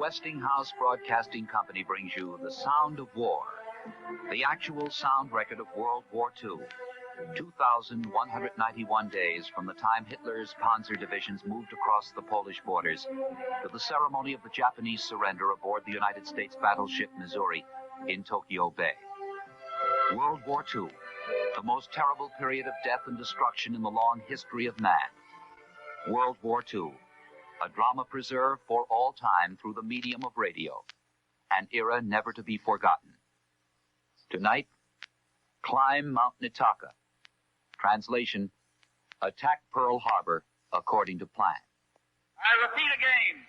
Westinghouse Broadcasting Company brings you The Sound of War, the actual sound record of World War II. 2,191 days from the time Hitler's Panzer divisions moved across the Polish borders to the ceremony of the Japanese surrender aboard the United States battleship Missouri in Tokyo Bay. World War II, the most terrible period of death and destruction in the long history of man. World War II, a drama preserved for all time through the medium of radio, an era never to be forgotten. Tonight, climb Mount Niitaka. Translation, attack Pearl Harbor according to plan. I repeat again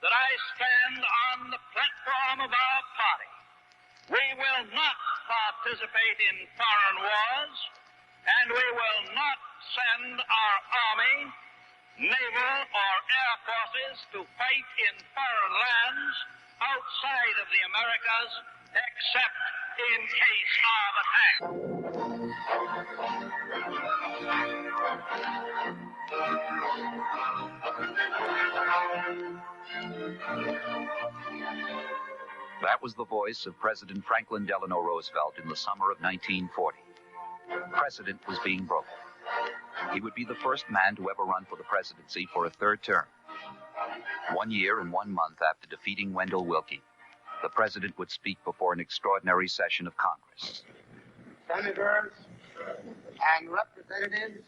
that I stand on the platform of our party. We will not participate in foreign wars, and we will not send our army, naval or air forces to fight in foreign lands outside of the Americas, except in case of attack. That was the voice of President Franklin Delano Roosevelt in the summer of 1940. Precedent was being broken. He would be the first man to ever run for the presidency for a third term. 1 year and 1 month after defeating Wendell Willkie, the president would speak before an extraordinary session of Congress. Senators and representatives,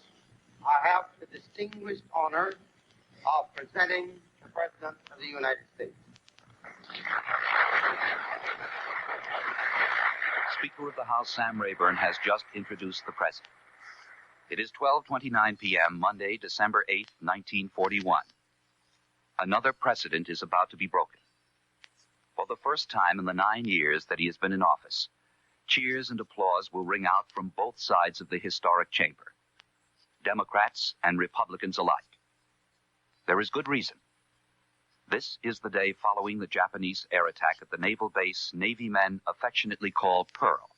I have the distinguished honor of presenting the President of the United States. Speaker of the House Sam Rayburn has just introduced the president. It is 12:29 p.m., Monday, December 8, 1941. Another precedent is about to be broken. For the first time in the 9 years that he has been in office, cheers and applause will ring out from both sides of the historic chamber, Democrats and Republicans alike. There is good reason. This is the day following the Japanese air attack at the naval base Navy men affectionately call Pearl.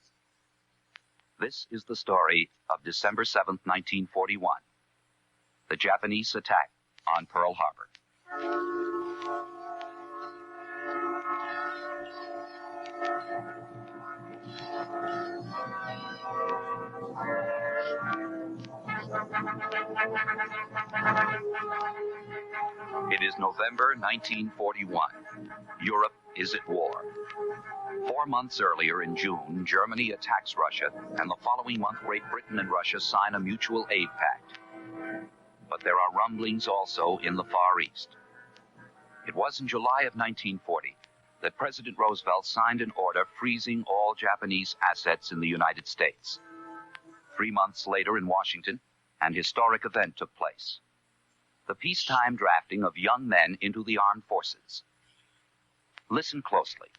This is the story of December 7th, 1941, the Japanese attack on Pearl Harbor. It is November 1941. Europe is at war. 4 months earlier, in June, Germany attacks Russia, and the following month, Great Britain and Russia sign a mutual aid pact. But there are rumblings also in the Far East. It was in July of 1940 that President Roosevelt signed an order freezing all Japanese assets in the United States. 3 months later in Washington, an historic event took place. The peacetime drafting of young men into the armed forces. Listen closely.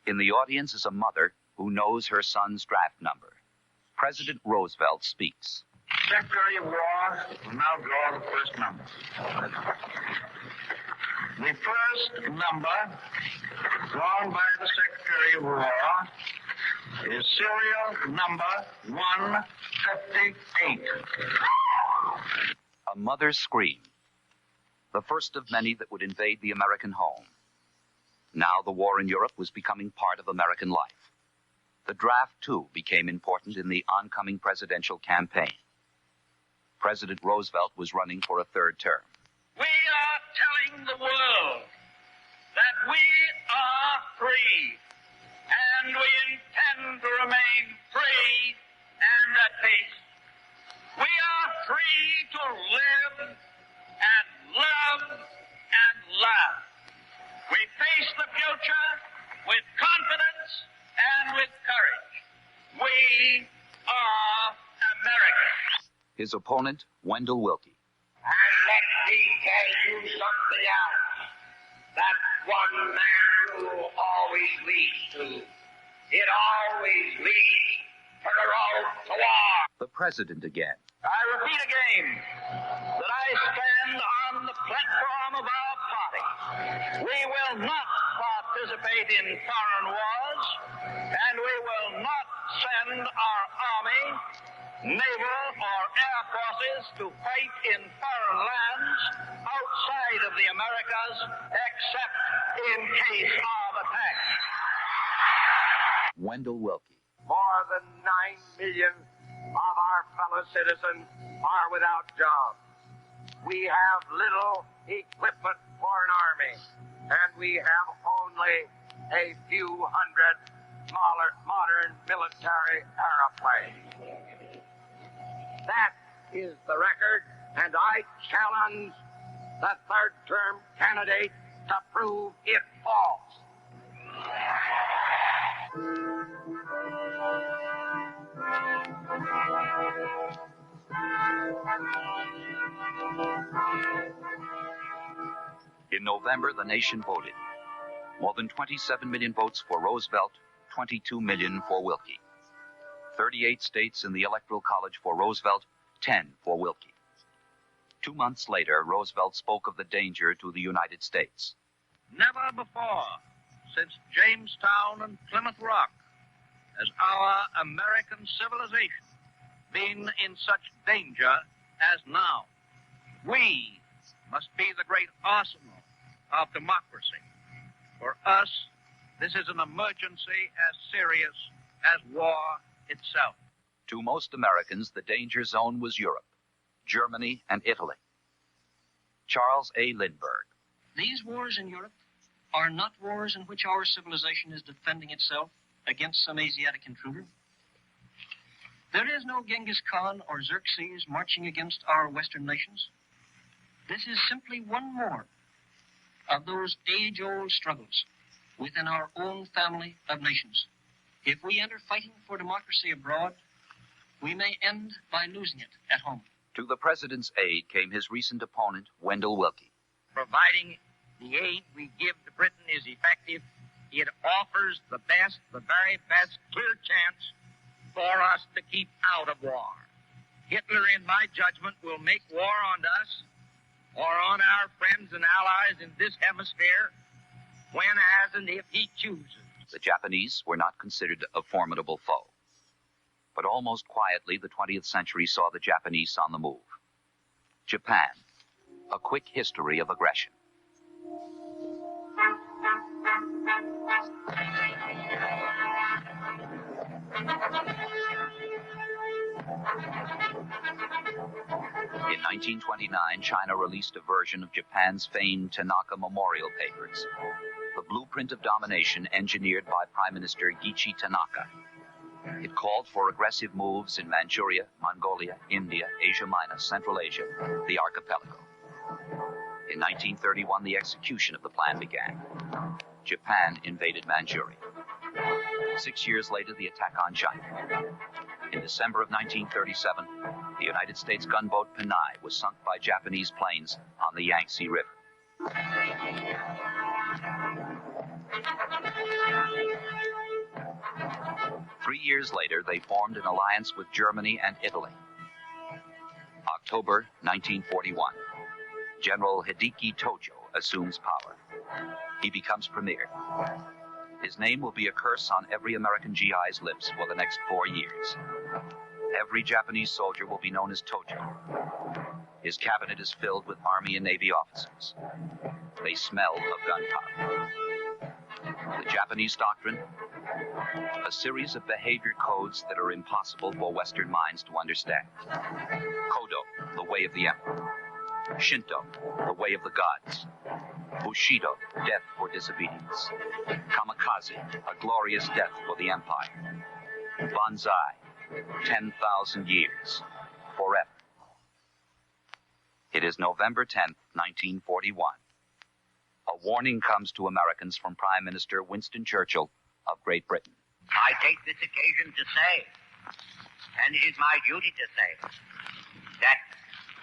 In the audience is a mother who knows her son's draft number. President Roosevelt speaks. Secretary of War will now draw the first number. The first number drawn by the Secretary of War is serial number 158. A mother's scream. The first of many that would invade the American home. Now the war in Europe was becoming part of American life. The draft, too, became important in the oncoming presidential campaign. President Roosevelt was running for a third term. We are telling the world that we are free, and we intend to remain free and at peace. We are free to live and love and laugh. We face the future with confidence and with courage. We are Americans. His opponent, Wendell Willkie. And let me tell you something else. That one-man rule always leads to. It always leads to the road to war. The president again. I repeat again that I stand on the platform of our party. We will not participate in foreign wars, and we will not send our army, naval or air forces to fight in foreign lands outside of the Americas except in case of attack. Wendell Willkie. More than 9 million of our fellow citizens are without jobs. We have little equipment for an army, and we have only a few hundred modern military airplanes. That is the record, and I challenge the third-term candidate to prove it false. In November, the nation voted. More than 27 million votes for Roosevelt, 22 million for Willkie. 38 states in the Electoral College for Roosevelt, 10 for Willkie. 2 months later, Roosevelt spoke of the danger to the United States. Never before, since Jamestown and Plymouth Rock, has our American civilization been in such danger as now. We must be the great arsenal of democracy. For us, this is an emergency as serious as war itself. To most Americans, the danger zone was Europe, Germany, and Italy. Charles A. Lindbergh. These wars in Europe are not wars in which our civilization is defending itself against some Asiatic intruder. There is no Genghis Khan or Xerxes marching against our Western nations. This is simply one more of those age-old struggles within our own family of nations. If we enter fighting for democracy abroad, we may end by losing it at home. To the president's aid came his recent opponent, Wendell Willkie. Providing the aid we give to Britain is effective, it offers the very best clear chance for us to keep out of war. Hitler, in my judgment, will make war on us or on our friends and allies in this hemisphere when, as, and if he chooses. The Japanese were not considered a formidable foe. But almost quietly, the 20th century saw the Japanese on the move. Japan, a quick history of aggression. In 1929, China released a version of Japan's famed Tanaka memorial papers, the blueprint of domination engineered by Prime Minister Gichi Tanaka. It called for aggressive moves in Manchuria, Mongolia, India, Asia Minor, Central Asia, the archipelago. In 1931, the execution of the plan began. Japan invaded Manchuria. 6 years later, the attack on China. In December of 1937, the United States gunboat Panay was sunk by Japanese planes on the Yangtze River. Three years later, they formed an alliance with Germany and Italy. October 1941. General Hideki Tojo assumes power. He becomes premier. His name will be a curse on every American GI's lips for the next 4 years. Every Japanese soldier will be known as Tojo. His cabinet is filled with Army and Navy officers. They smell of gunpowder. The Japanese doctrine? A series of behavior codes that are impossible for Western minds to understand. Kodo, the way of the emperor. Shinto, the way of the gods. Bushido, death for disobedience. Kamikaze, a glorious death for the empire. Banzai, 10,000 years, forever. It is November 10th, 1941. A warning comes to Americans from Prime Minister Winston Churchill of Great Britain. I take this occasion to say, and it is my duty to say, that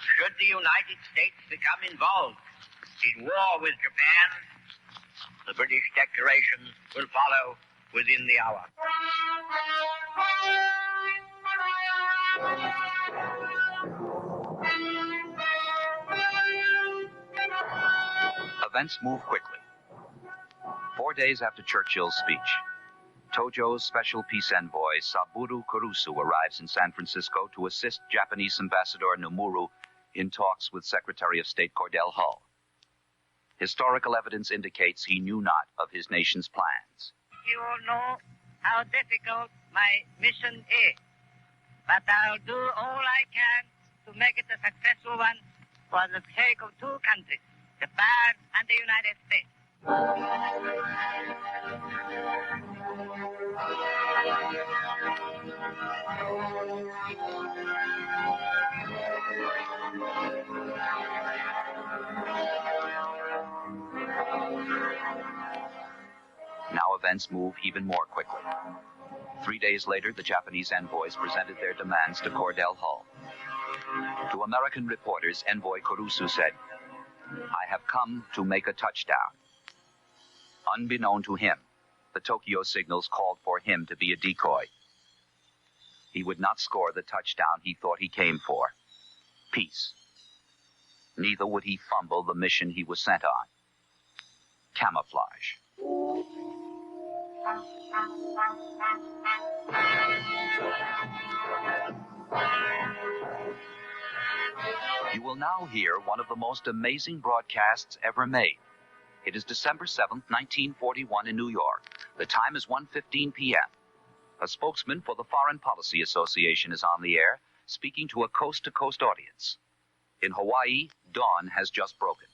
should the United States become involved in war with Japan, the British declaration will follow within the hour. Events move quickly. 4 days after Churchill's speech, Tojo's special peace envoy, Saburo Kurusu, arrives in San Francisco to assist Japanese Ambassador Nomuru in talks with Secretary of State Cordell Hull. Historical evidence indicates he knew not of his nation's plans. You all know how difficult my mission is, but I'll do all I can to make it a successful one for the sake of two countries, Japan and the United States. Now events move even more quickly. 3 days later, the Japanese envoys presented their demands to Cordell Hull. To American reporters, Envoy Kurusu said, "I have come to make a touchdown." Unbeknown to him, the Tokyo signals called for him to be a decoy. He would not score the touchdown he thought he came for. Peace. Neither would he fumble the mission he was sent on. Camouflage. You will now hear one of the most amazing broadcasts ever made. It is December 7th, 1941 in New York. The time is 1:15 p.m. A spokesman for the Foreign Policy Association is on the air, speaking to a coast-to-coast audience. In Hawaii, dawn has just broken.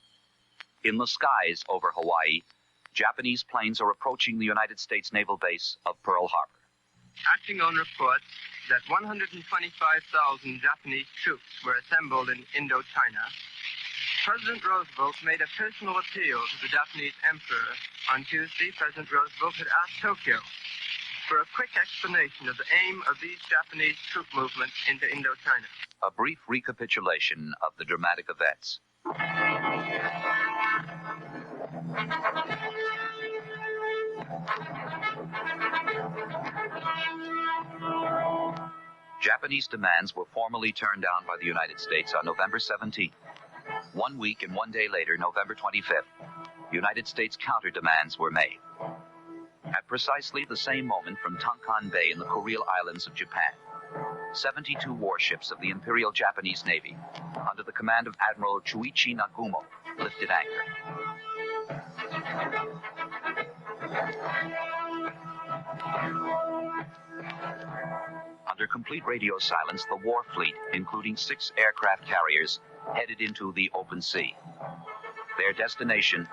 In the skies over Hawaii, Japanese planes are approaching the United States naval base of Pearl Harbor. Acting on reports that 125,000 Japanese troops were assembled in Indochina, President Roosevelt made a personal appeal to the Japanese emperor. On Tuesday, President Roosevelt had asked Tokyo for a quick explanation of the aim of these Japanese troop movements into Indochina. A brief recapitulation of the dramatic events. Japanese demands were formally turned down by the United States on November 17th. 1 week and 1 day later, November 25th, United States counter-demands were made. At precisely the same moment, from Tonkan Bay in the Kuril Islands of Japan, 72 warships of the Imperial Japanese Navy, under the command of Admiral Chuichi Nagumo, lifted anchor. Under complete radio silence, the war fleet, including 6 aircraft carriers, headed into the open sea. Their destination,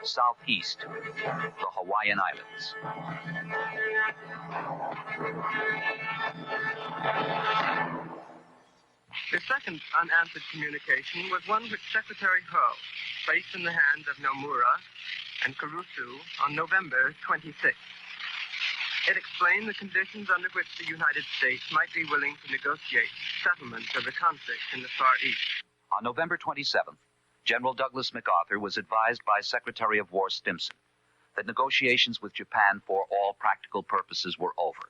southeast, the Hawaiian Islands. The second unanswered communication was one which Secretary Hull placed in the hands of Nomura and Kurusu on November 26th. It explained the conditions under which the United States might be willing to negotiate settlement of the conflict in the Far East. On November 27th, General Douglas MacArthur was advised by Secretary of War Stimson that negotiations with Japan for all practical purposes were over.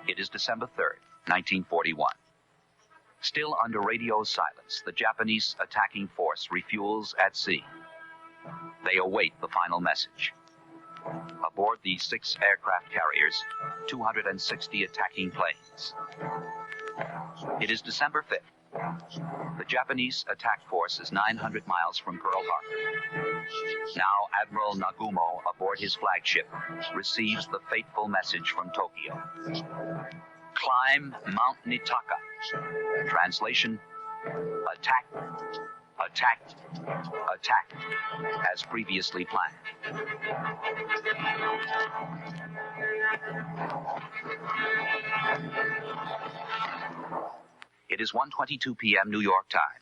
It is December 3rd, 1941. Still under radio silence, the Japanese attacking force refuels at sea. They await the final message. Aboard these 6 aircraft carriers, 260 attacking planes. It is December 5th. The Japanese attack force is 900 miles from Pearl Harbor. Now Admiral Nagumo, aboard his flagship, receives the fateful message from Tokyo. Climb Mount Niitaka. Translation, attack, attack, attack, as previously planned. It is 1:22 p.m. New York time.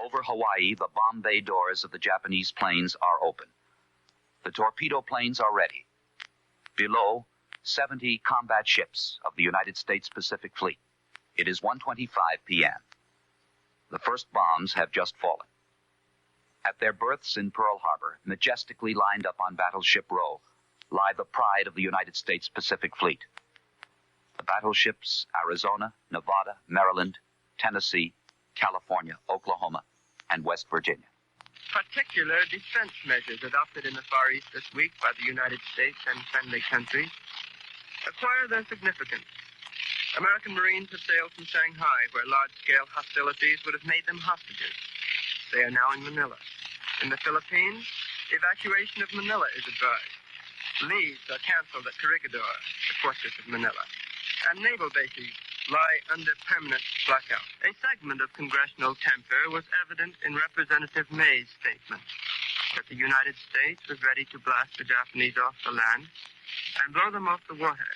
Over Hawaii, the bomb bay doors of the Japanese planes are open. The torpedo planes are ready. Below, 70 combat ships of the United States Pacific Fleet. It is 1:25 p.m. The first bombs have just fallen. At their berths in Pearl Harbor, majestically lined up on Battleship Row, lie the pride of the United States Pacific Fleet. The battleships Arizona, Nevada, Maryland, Tennessee, California, Oklahoma, and West Virginia. Particular defense measures adopted in the Far East this week by the United States and friendly countries acquire their significance American Marines have sailed from Shanghai, where large-scale hostilities would have made them hostages. They are now in Manila. In the Philippines, evacuation of Manila is advised. Leaves are canceled at Corregidor, the fortress of Manila. And naval bases lie under permanent blackout. A segment of congressional temper was evident in Representative May's statement that the United States was ready to blast the Japanese off the land and blow them off the water.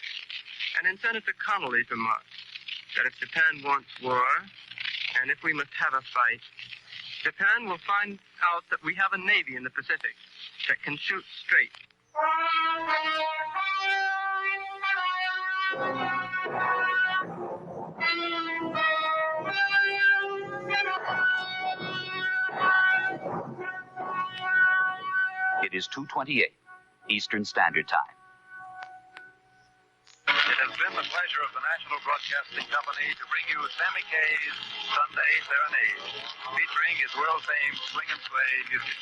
And in Senator Connolly's remarks that if Japan wants war, and if we must have a fight, Japan will find out that we have a navy in the Pacific that can shoot straight. It is 2:28 Eastern Standard Time. It has been the pleasure of the National Broadcasting Company to bring you Sammy Kaye's Sunday Serenade, featuring his world-famed swing and sway music.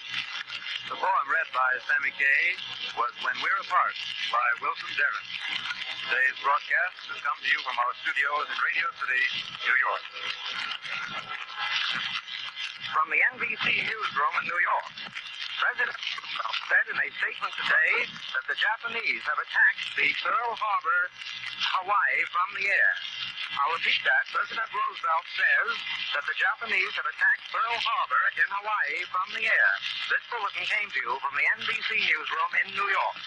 The poem read by Sammy Kaye was When We're Apart by Wilson Darren. Today's broadcast has come to you from our studios in Radio City, New York. From the NBC newsroom in New York, President Roosevelt said in a statement today that the Japanese have attacked the Pearl Harbor, Hawaii, from the air. I'll repeat that. President Roosevelt says that the Japanese have attacked Pearl Harbor in Hawaii from the air. This bulletin came to you from the NBC newsroom in New York.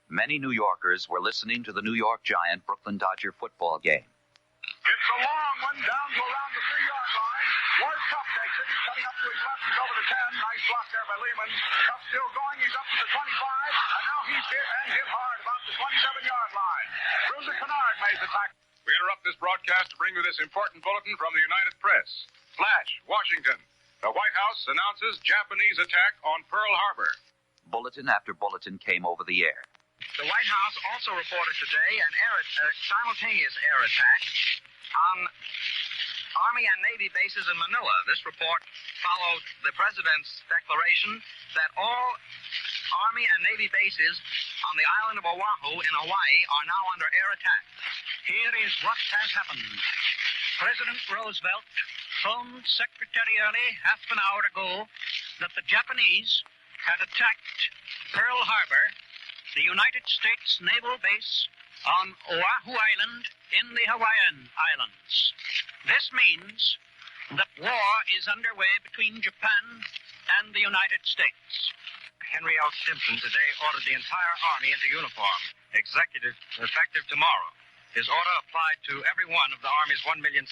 Many New Yorkers were listening to the New York Giant Brooklyn Dodger football game. It's a long one down to around the 3-yard line. Ward Cup takes it. He's cutting up to his left. He's over the 10. Nice block there by Lehman. Cup still going. He's up to the 25. And now he's hit hard about the 27-yard line. Bruiser Kennard made the tackle. We interrupt this broadcast to bring you this important bulletin from the United Press. Flash, Washington. The White House announces Japanese attack on Pearl Harbor. Bulletin after bulletin came over the air. The White House also reported today an simultaneous air attack on Army and Navy bases in Manila. This report followed the President's declaration that all Army and Navy bases on the island of Oahu in Hawaii are now under air attack. Here is what has happened. President Roosevelt phoned Secretary Early half an hour ago that the Japanese had attacked Pearl Harbor, the United States naval base on Oahu Island in the Hawaiian Islands. This means that war is underway between Japan and the United States. Henry L. Stimson today ordered the entire Army into uniform, effective tomorrow. His order applied to every one of the Army's 1,600,000,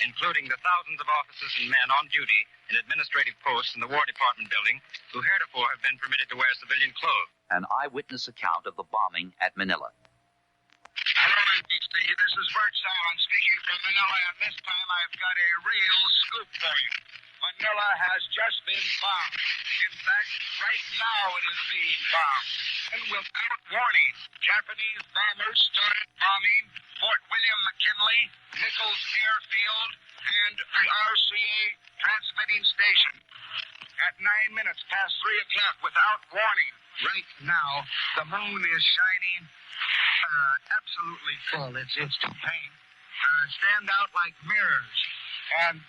including the thousands of officers and men on duty in administrative posts in the War Department building who heretofore have been permitted to wear civilian clothes. An eyewitness account of the bombing at Manila. Hello, NBC. This is Bert Salmon speaking from Manila, and this time I've got a real scoop for you. Manila has just been bombed. In fact, right now it is being bombed. And without warning, Japanese bombers started bombing Fort William McKinley, Nichols Airfield, and the RCA transmitting station. At 9 minutes past 3 o'clock, without warning, right now, the moon is shining absolutely full. It's to paint. Stand out like mirrors. And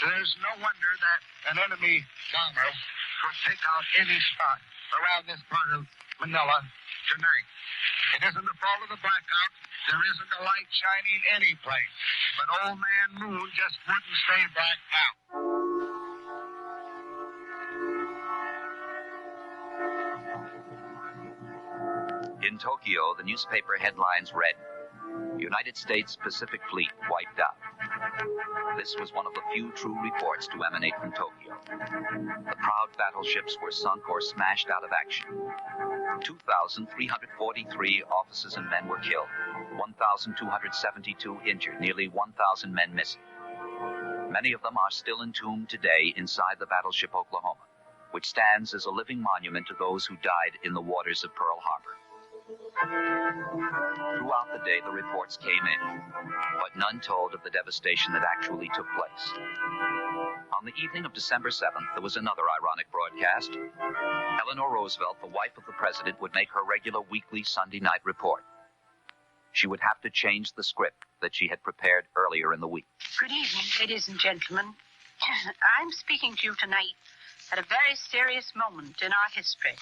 there's no wonder that an enemy bomber could take out any spot around this part of Manila tonight. It isn't the fault of the blackout. There isn't a light shining any place. But old man Moon just wouldn't stay blacked out. In Tokyo, the newspaper headlines read, United States Pacific Fleet wiped out. This was one of the few true reports to emanate from Tokyo. The proud battleships were sunk or smashed out of action. 2,343 officers and men were killed, 1,272 injured, nearly 1,000 men missing. Many of them are still entombed today inside the battleship Oklahoma, which stands as a living monument to those who died in the waters of Pearl Harbor. Throughout the day, the reports came in, but none told of the devastation that actually took place. On the evening of December 7th, there was another ironic broadcast. Eleanor Roosevelt, the wife of the president, would make her regular weekly Sunday night report. she would have to change the script that she had prepared earlier in the week. Good evening, ladies and gentlemen. I'm speaking to you tonight at a very serious moment in our history.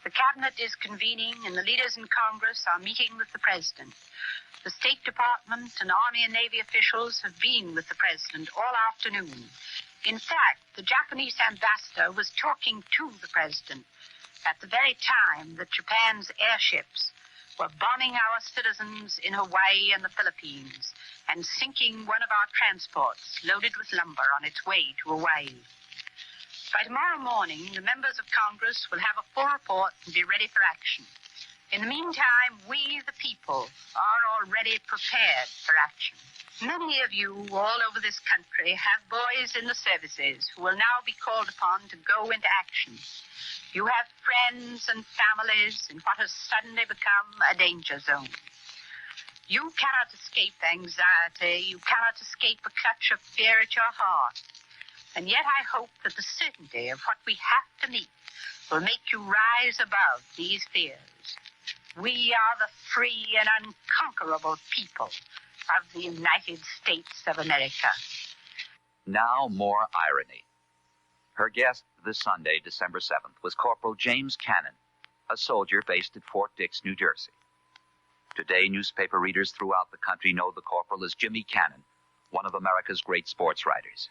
The cabinet is convening and the leaders in Congress are meeting with the president. The State Department and Army and Navy officials have been with the president all afternoon. In fact, the Japanese ambassador was talking to the president at the very time that Japan's airships were bombing our citizens in Hawaii and the Philippines and sinking one of our transports loaded with lumber on its way to Hawaii. By tomorrow morning, the members of Congress will have a full report and be ready for action. In the meantime, we, the people, are already prepared for action. Many of you all over this country have boys in the services who will now be called upon to go into action. You have friends and families in what has suddenly become a danger zone. You cannot escape anxiety. You cannot escape a clutch of fear at your heart. And yet I hope that the certainty of what we have to meet will make you rise above these fears. We are the free and unconquerable people of the United States of America. Now more irony. Her guest this Sunday, December 7th, was Corporal James Cannon, a soldier based at Fort Dix, New Jersey. Today, newspaper readers throughout the country know the corporal as Jimmy Cannon, one of America's great sports writers.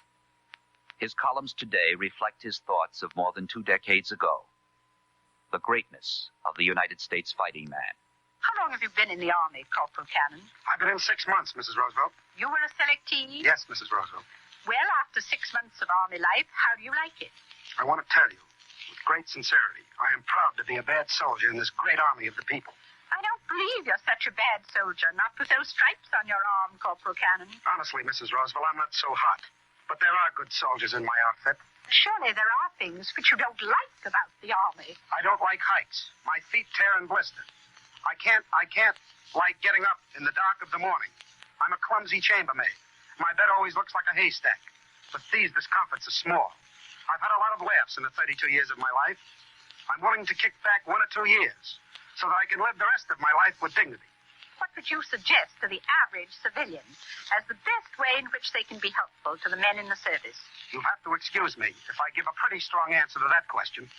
His columns today reflect his thoughts of more than 2 decades ago. The greatness of the United States fighting man. How long have you been in the Army, Corporal Cannon? I've been in 6 months, Mrs. Roosevelt. You were a selectee? Yes, Mrs. Roosevelt. Well, after 6 months of Army life, how do you like it? I want to tell you, with great sincerity, I am proud to be a bad soldier in this great army of the people. I don't believe you're such a bad soldier, not with those stripes on your arm, Corporal Cannon. Honestly, Mrs. Roosevelt, I'm not so hot. But there are good soldiers in my outfit. Surely there are things which you don't like about the Army. I don't like heights. My feet tear and blister. I can't like getting up in the dark of the morning. I'm a clumsy chambermaid. My bed always looks like a haystack. But these discomforts are small. I've had a lot of laughs in the 32 years of my life. I'm willing to kick back 1 or 2 years so that I can live the rest of my life with dignity. What would you suggest to the average civilian as the best way in which they can be helpful to the men in the service? You'll have to excuse me if I give a pretty strong answer to that question.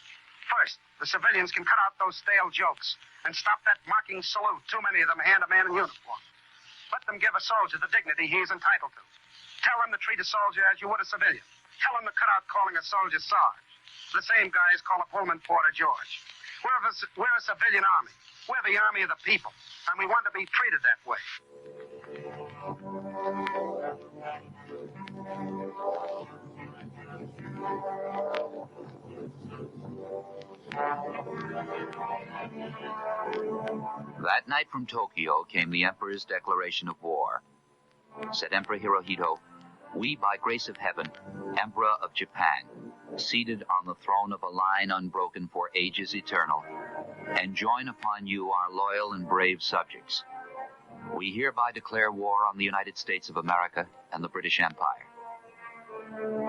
First, the civilians can cut out those stale jokes and stop that mocking salute too many of them hand a man in uniform. Let them give a soldier the dignity he is entitled to. Tell them to treat a soldier as you would a civilian. Tell them to cut out calling a soldier Sarge. The same guys call a Pullman Porter George. We're a civilian army. We're the army of the people, and we want to be treated that way. That night from Tokyo came the Emperor's declaration of war. Said Emperor Hirohito, "We, by grace of heaven, Emperor of Japan, seated on the throne of a line unbroken for ages eternal, enjoin upon you, our loyal and brave subjects. We hereby declare war on the United States of America and the British Empire."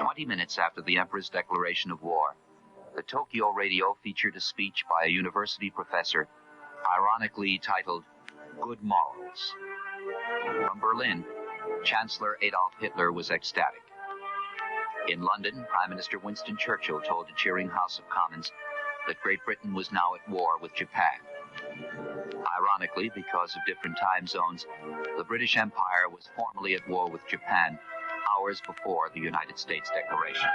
20 minutes after the Emperor's declaration of war, the Tokyo radio featured a speech by a university professor, ironically titled, "Good Morals." From Berlin, Chancellor Adolf Hitler was ecstatic. In London, Prime Minister Winston Churchill told the cheering House of Commons that Great Britain was now at war with Japan. Ironically, because of different time zones, the British Empire was formally at war with Japan hours before the United States Declaration.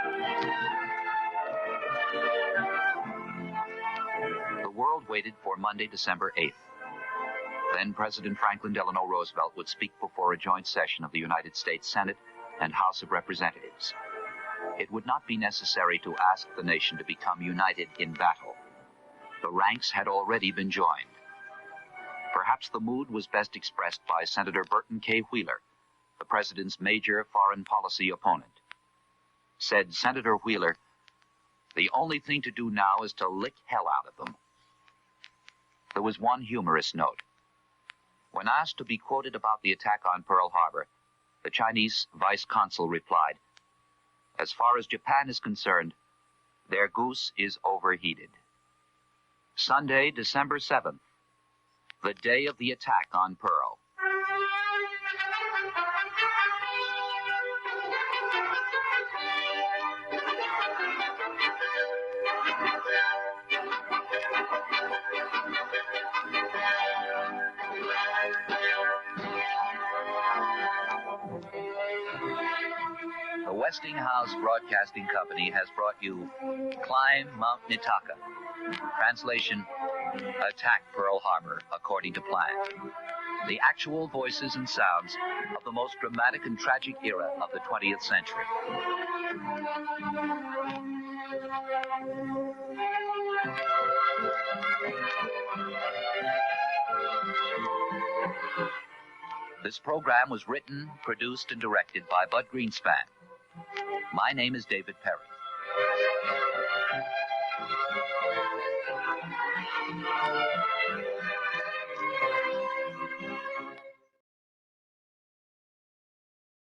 The world waited for Monday, December 8th. Then President Franklin Delano Roosevelt would speak before a joint session of the United States Senate and House of Representatives. It would not be necessary to ask the nation to become united in battle. The ranks had already been joined. Perhaps the mood was best expressed by Senator Burton K. Wheeler, the president's major foreign policy opponent. Said Senator Wheeler, "The only thing to do now is to lick hell out of them." There was one humorous note. When asked to be quoted about the attack on Pearl Harbor, the Chinese vice consul replied, "As far as Japan is concerned, their goose is overheated." Sunday, December 7th, the day of the attack on Pearl. Westinghouse Broadcasting Company has brought you Climb Mount Niitaka. Translation, Attack Pearl Harbor according to plan. The actual voices and sounds of the most dramatic and tragic era of the 20th century. This program was written, produced, and directed by Bud Greenspan. My name is David Perry.